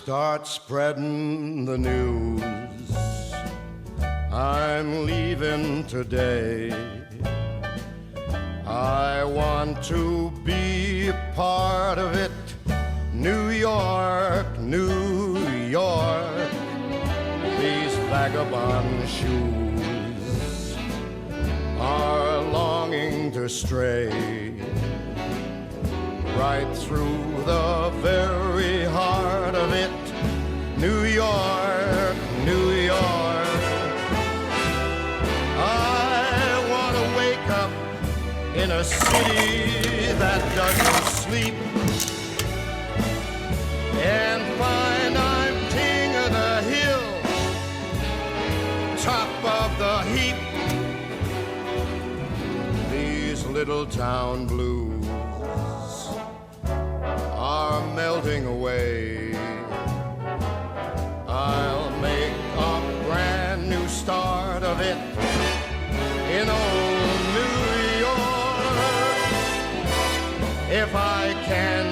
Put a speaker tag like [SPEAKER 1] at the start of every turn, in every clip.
[SPEAKER 1] start spreading the news. I'm leaving today. I want to be a part of it. New York, New York. These vagabond shoes are longing to stray right through the very heart of it. New York, New York. I want to wake up in a city that doesn't sleep and find I'm king of the hill, top of the heap. These little town blues are melting away. I'll make a brand new start of it in old New York. If I can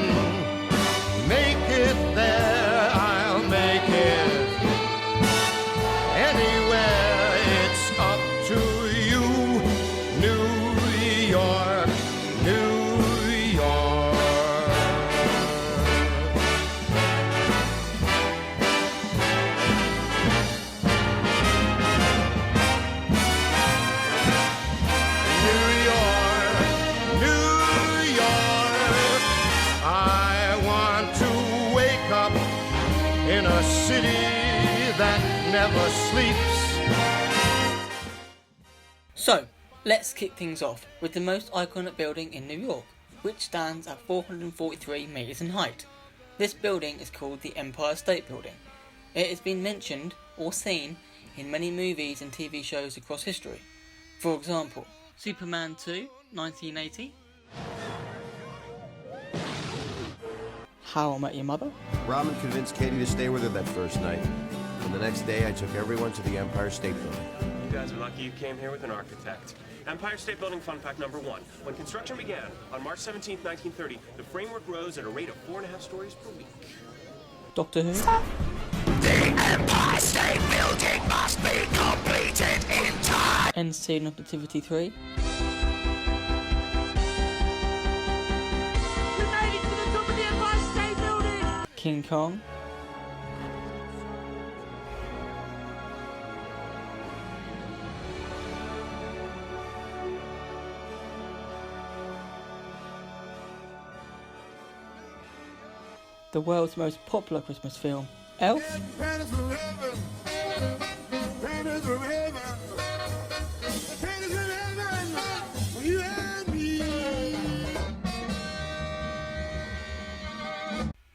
[SPEAKER 1] make it there, I'll make it anywhere. It's up to you, New York, New York. New York, New York. I want to wake up in a city that never sleeps.
[SPEAKER 2] So, let's kick things off with the most iconic building in New York, which stands at 443 metres in height. This building is called the Empire State Building. It has been mentioned or seen in many movies and TV shows across history. For example, Superman 2, 1980, How I Met Your Mother,
[SPEAKER 3] Robin convinced Katie to stay with her that first night. And the next day, I took everyone to the Empire State Building.
[SPEAKER 4] You guys are lucky you came here with an architect. Empire State Building Fun Fact number 1. When construction began on March 17, 1930, the framework rose at a rate of 4.5 stories per week.
[SPEAKER 2] Doctor Who,
[SPEAKER 5] The Empire State Building must be completed in time.
[SPEAKER 2] End Scene of Nativity 3,
[SPEAKER 5] We made it to the top of the Empire State Building!
[SPEAKER 2] King Kong, the world's most popular Christmas film, Elf,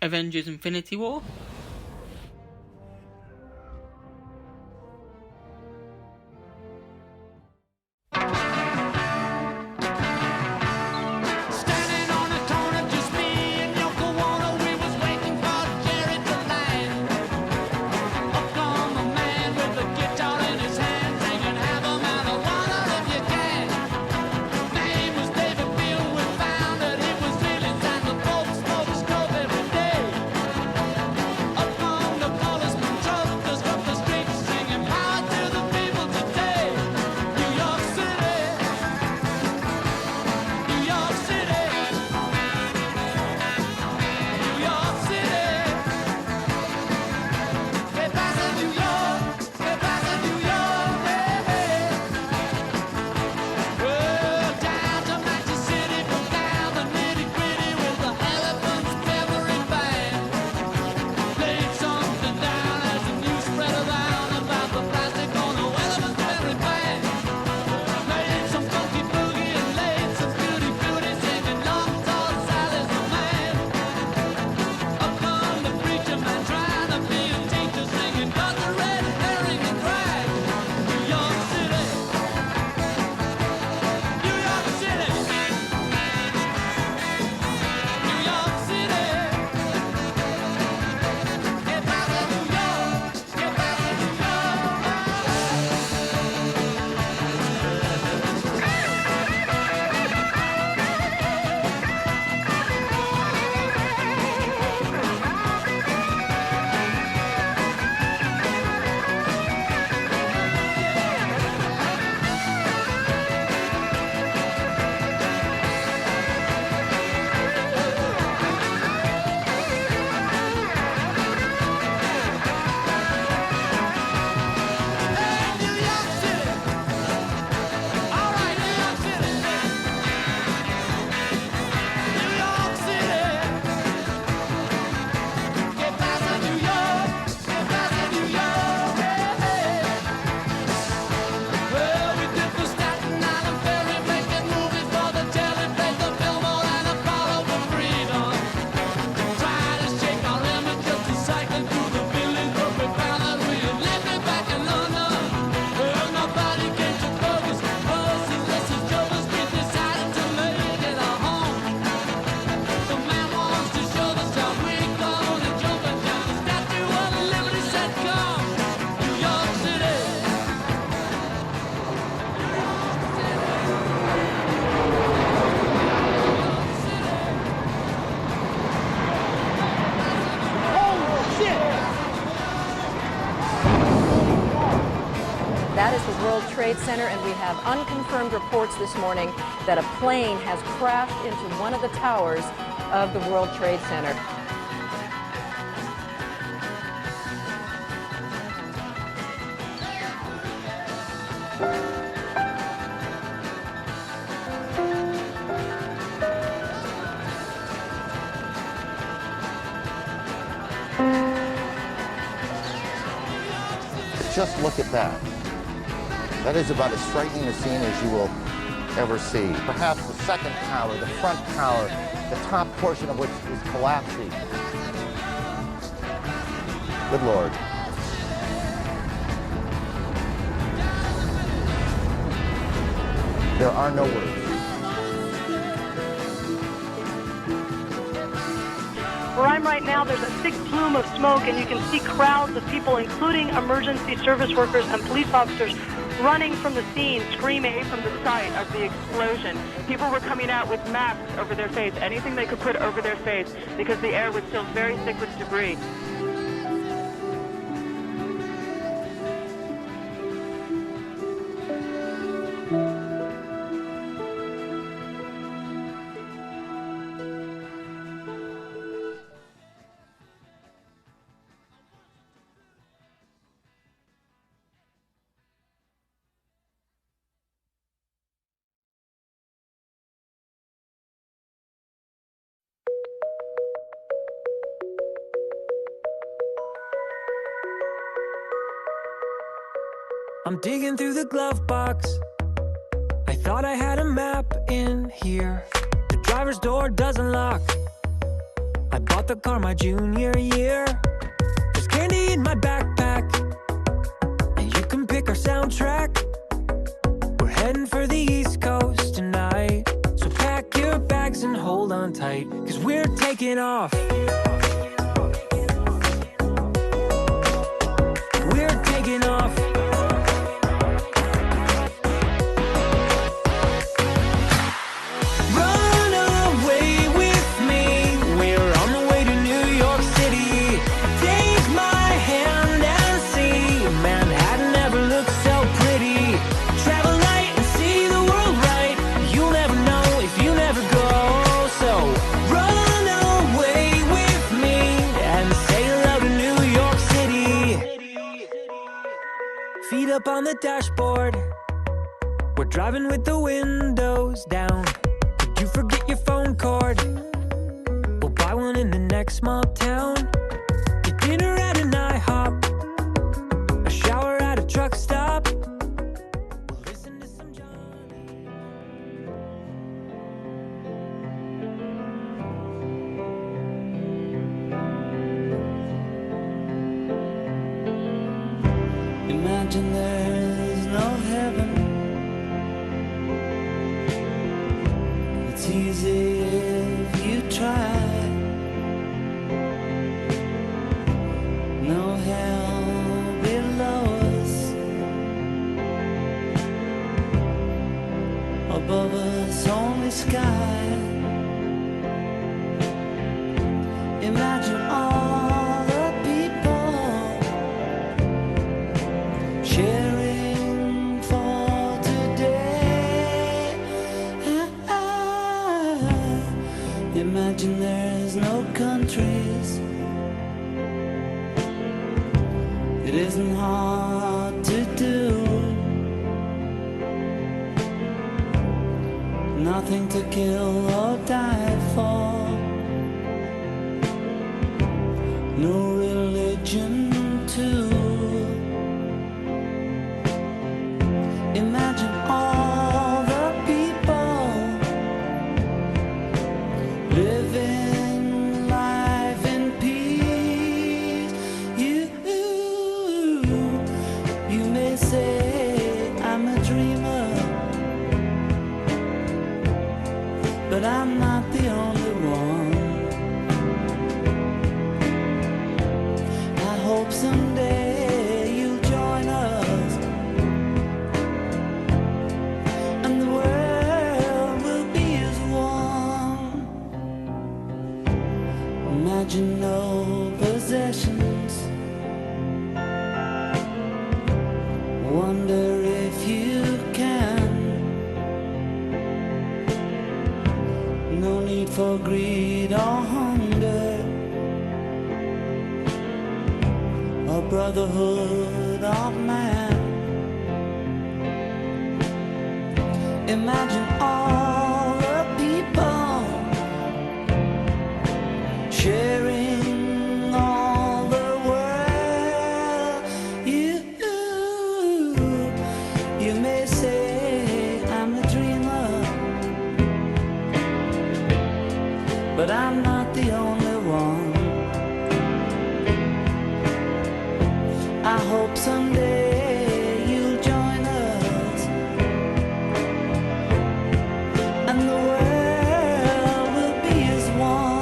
[SPEAKER 2] Avengers Infinity War,
[SPEAKER 5] Standing on a corner, just me and Yoko Ono. We was waiting for Jerry to land. Up come a man with a guitar in his hand, singing "Have a marijuana if you can." Name was David Bill. We found that he was feeling, and the folks smoked scope every day.
[SPEAKER 6] Trade Center, and we have unconfirmed reports this morning that a plane has crashed into one of the towers of the World Trade Center.
[SPEAKER 7] Just look at that. That is about as frightening a scene as you will ever see. Perhaps the second tower, the front tower, the top portion of which is collapsing. Good Lord. There are no words.
[SPEAKER 8] Where I'm right now, there's a thick plume of smoke, and you can see crowds of people, including emergency service workers and police officers, running from the scene, screaming from the site of the explosion. People were coming out with masks over their face, anything they could put over their face, because the air was still very thick with debris.
[SPEAKER 9] I'm digging through the glove box. I thought I had a map in here. The driver's door doesn't lock. I bought the car my junior year. There's candy in my backpack, and you can pick our soundtrack. We're heading for the East Coast tonight, so pack your bags and hold on tight, 'cause we're taking off. We're taking off. Feet up on the dashboard, we're driving with the windows down. Did you forget your phone cord? We'll buy one in the next small town. Get dinner at an IHOP, a shower at a truck stop. We'll listen to some Johnny.
[SPEAKER 5] Imagine there's no heaven. It's easy if you try. No hell below us. Above us only sky. Imagine all the people sharing for today. Imagine there's no countries. It isn't hard to do. Nothing to kill or die for. No religion too. Imagine all the people living life in peace. You may say I'm a dreamer, but I'm not the only one. I hope someday you'll join us, and the world will be as one. Imagine no possessions. Wonder if you for greed or hunger, or brotherhood of man. Imagine all the people sharing all the world. You may say I'm a dreamer, but I'm not the only one. I hope someday you'll join us, and the world will be as one.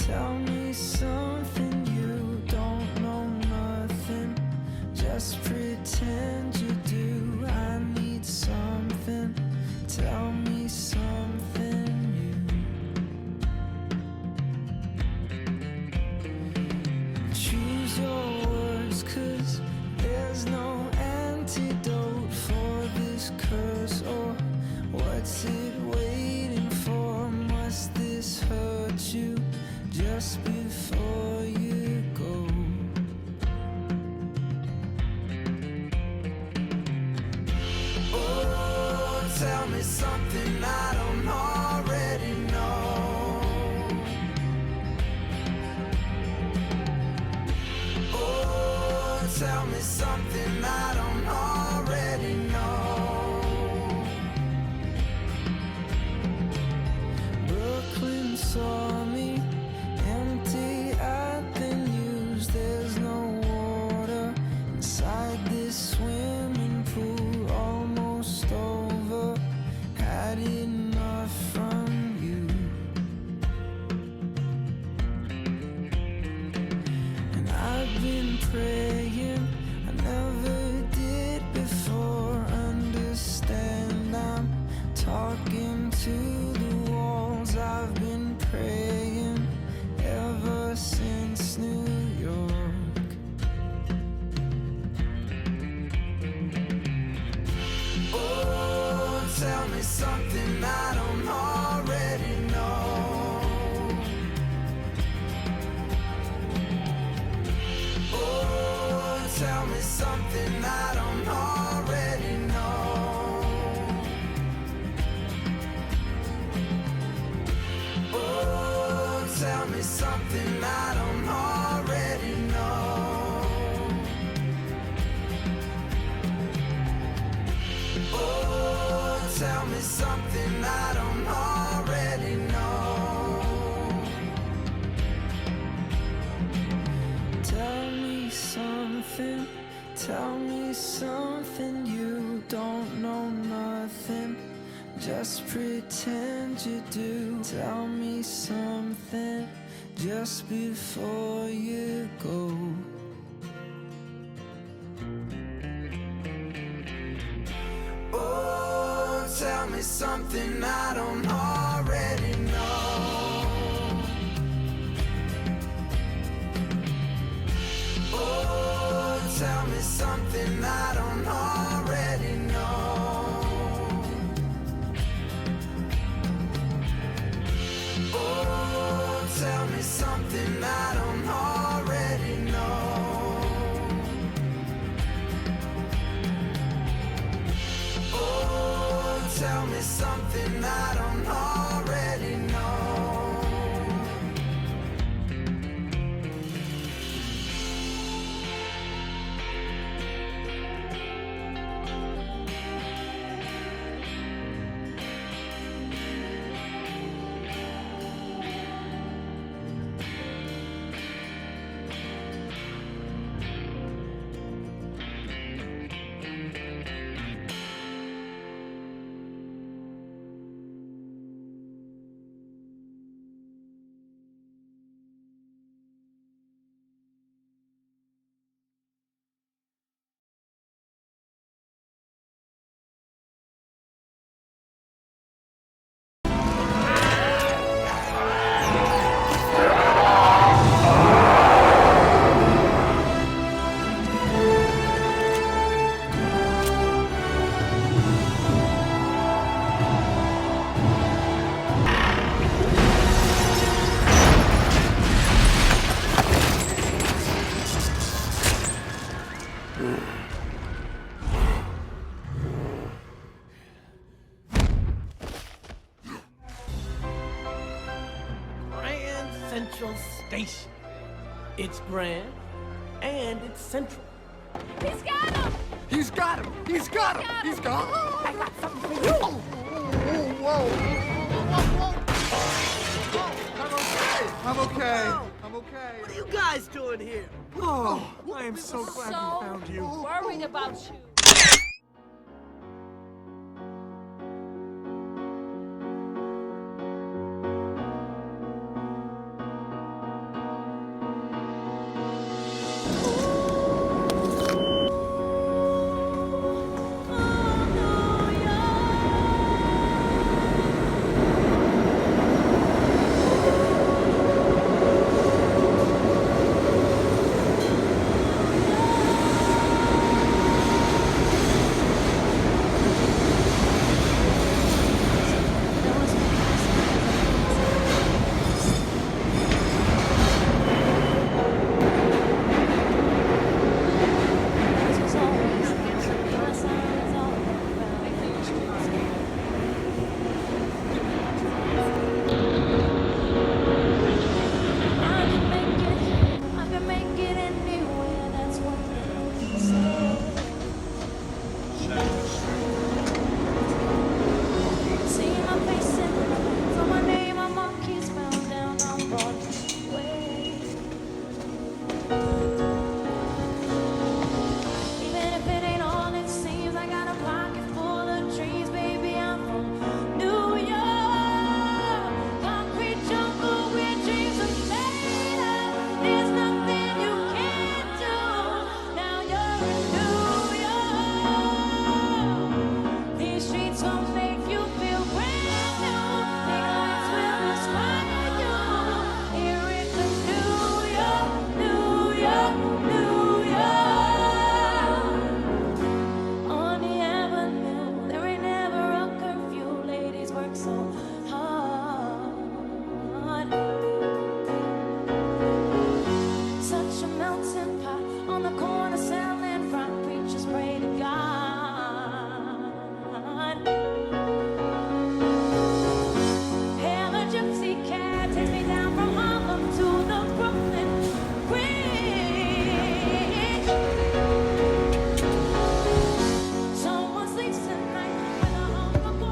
[SPEAKER 5] Tell me something, you don't know nothing, just pretend you do. I need something, tell me something new. Choose your words, 'cause there's no antidote for this curse. Or what's it waiting for? Must this hurt you just before you go? Oh, tell me something I don't already know. Oh, tell me something I don't already know. Brooklyn saw me empty at the news. There's no water inside this swimming pool. Almost over, had enough from you. And I've been praying, I never did before. Understand, I'm talking to the walls. I've been praying ever since New York. Oh, tell me something I don't already know. Oh, tell me something I don't already know. Oh, tell me something I don't already know. Oh, tell me something I don't already know. Tell me something, tell me something, you don't know nothing, just pretend you do. Tell me something just before you go. Oh, tell me something I don't already know. Oh, tell me something I don't already know. Oh, tell me something I don't already know. Oh, tell me something I don't already know.
[SPEAKER 10] Central Station. It's grand and it's central.
[SPEAKER 5] He's got him!
[SPEAKER 1] He's got him! He's got him! He's got him!
[SPEAKER 5] I got something for you!
[SPEAKER 1] Whoa! I'm okay. I'm okay.
[SPEAKER 10] What are you guys doing here?
[SPEAKER 1] Oh, I am so glad we found you.
[SPEAKER 5] Worried about you.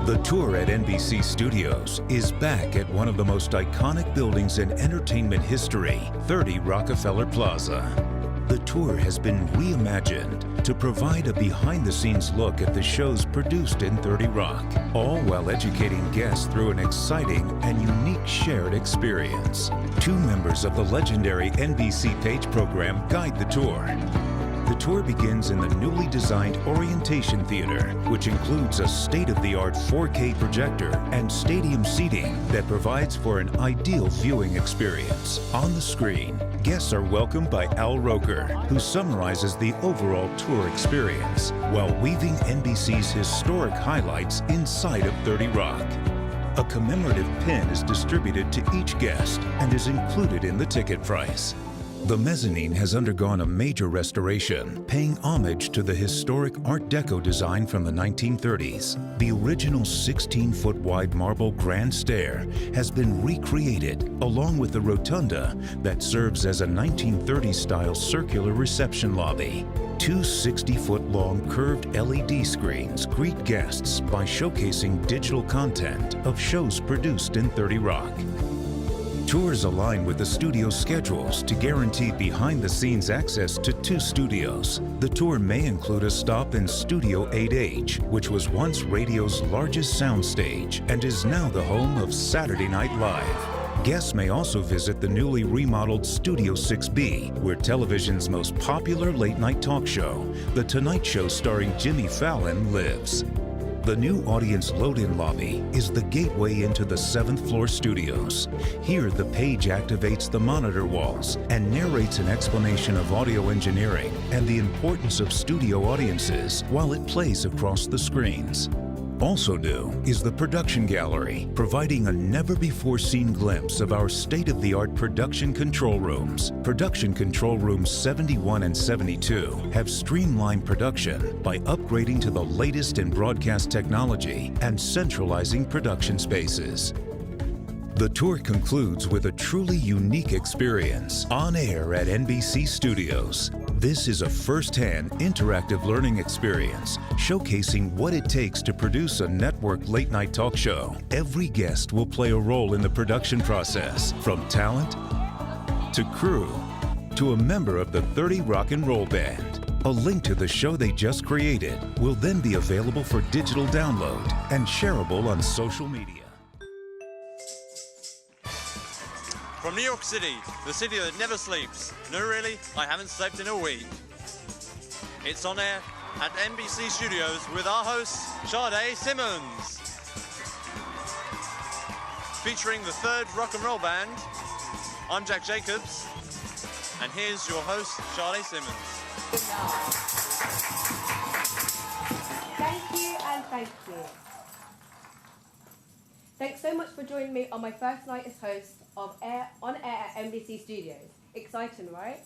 [SPEAKER 11] The tour at NBC Studios is back at one of the most iconic buildings in entertainment history, 30 Rockefeller Plaza. The tour has been reimagined to provide a behind-the-scenes look at the shows produced in 30 Rock, all while educating guests through an exciting and unique shared experience. 2 members of the legendary NBC Page program guide the tour. The tour begins in the newly designed Orientation Theater, which includes a state-of-the-art 4K projector and stadium seating that provides for an ideal viewing experience. On the screen, guests are welcomed by Al Roker, who summarizes the overall tour experience while weaving NBC's historic highlights inside of 30 Rock. A commemorative pin is distributed to each guest and is included in the ticket price. The mezzanine has undergone a major restoration, paying homage to the historic Art Deco design from the 1930s. The original 16-foot wide marble grand stair has been recreated, along with the rotunda that serves as a 1930s-style circular reception lobby. 2 60-foot-long curved LED screens greet guests by showcasing digital content of shows produced in 30 Rock. Tours align with the studio schedules to guarantee behind-the-scenes access to 2 studios. The tour may include a stop in Studio 8H, which was once radio's largest soundstage and is now the home of Saturday Night Live. Guests may also visit the newly remodeled Studio 6B, where television's most popular late-night talk show, The Tonight Show starring Jimmy Fallon, lives. The new audience load-in lobby is the gateway into the 7th floor studios. Here, the page activates the monitor walls and narrates an explanation of audio engineering and the importance of studio audiences while it plays across the screens. Also new is the production gallery, providing a never-before-seen glimpse of our state-of-the-art production control rooms. Production control rooms 71 and 72 have streamlined production by upgrading to the latest in broadcast technology and centralizing production spaces. The tour concludes with a truly unique experience on air at NBC Studios. This is a first-hand interactive learning experience showcasing what it takes to produce a network late-night talk show. Every guest will play a role in the production process, from talent to crew to a member of the 30 Rock and Roll Band. A link to the show they just created will then be available for digital download and shareable on social media.
[SPEAKER 12] From New York City, the city that never sleeps. No, really, I haven't slept in a week. It's on air at NBC Studios with our host, Sade Simmons. Featuring the 3rd Rock and Roll Band, I'm Jack Jacobs, and here's your host, Sade Simmons.
[SPEAKER 13] Thank you and thank you. Thanks so much for joining me on my first night as host of On Air at NBC Studios. Exciting, right?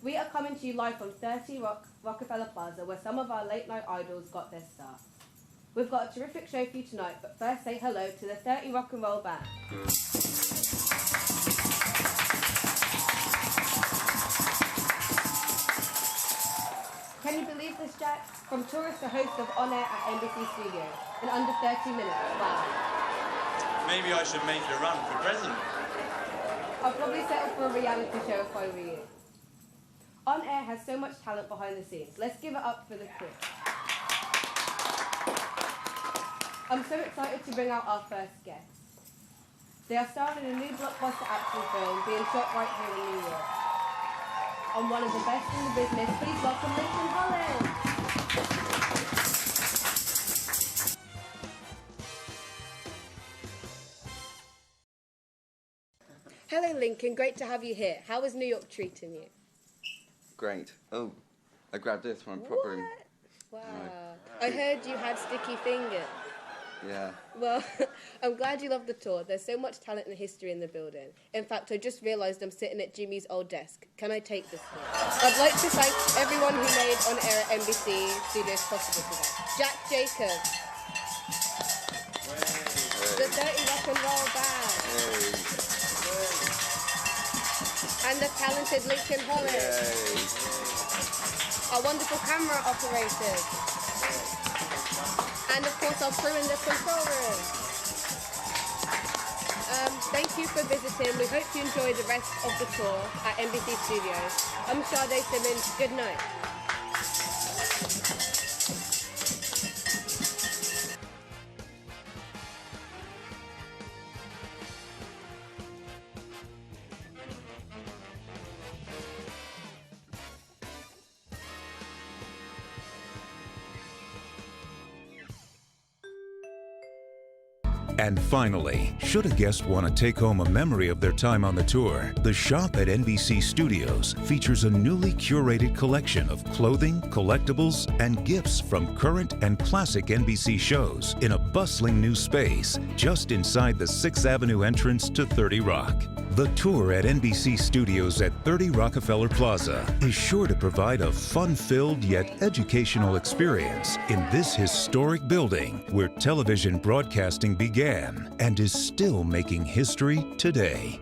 [SPEAKER 13] We are coming to you live from 30 Rockefeller Plaza, where some of our late night idols got their start. We've got a terrific show for you tonight, but first say hello to the 30 Rock and Roll Band. Can you believe this, Jack? From tourist to host of On Air at NBC Studios in under 30 minutes. Wow.
[SPEAKER 12] Maybe I should make a run for president.
[SPEAKER 13] I'll probably settle for a reality show if I were you. On Air has so much talent behind the scenes. Let's give it up for the crew. I'm so excited to bring out our first guests. They are starring in a new blockbuster action film being shot right here in New York. On one of the best in the business, please welcome Lincoln Holland. Hello, Lincoln. Great to have you here. How is New York treating you?
[SPEAKER 14] Great. Oh, I grabbed this one properly.
[SPEAKER 13] Wow. I heard you had sticky fingers.
[SPEAKER 14] Yeah.
[SPEAKER 13] Well, I'm glad you love the tour. There's so much talent and history in the building. In fact, I just realised I'm sitting at Jimmy's old desk. Can I take this one? I'd like to thank everyone who made On Air at NBC Studios possible today. Jack Jacobs. The 30 Rock and Roll Band. And the talented Lincoln Holland. Our wonderful camera operators. And of course our crew in the control room. Thank you for visiting. We hope you enjoy the rest of the tour at NBC Studios. I'm Sade Simmons. Good night.
[SPEAKER 11] And finally, should a guest want to take home a memory of their time on the tour, the shop at NBC Studios features a newly curated collection of clothing, collectibles, and gifts from current and classic NBC shows in a bustling new space just inside the 6th Avenue entrance to 30 Rock. The tour at NBC Studios at 30 Rockefeller Plaza is sure to provide a fun-filled yet educational experience in this historic building where television broadcasting began and is still making history today.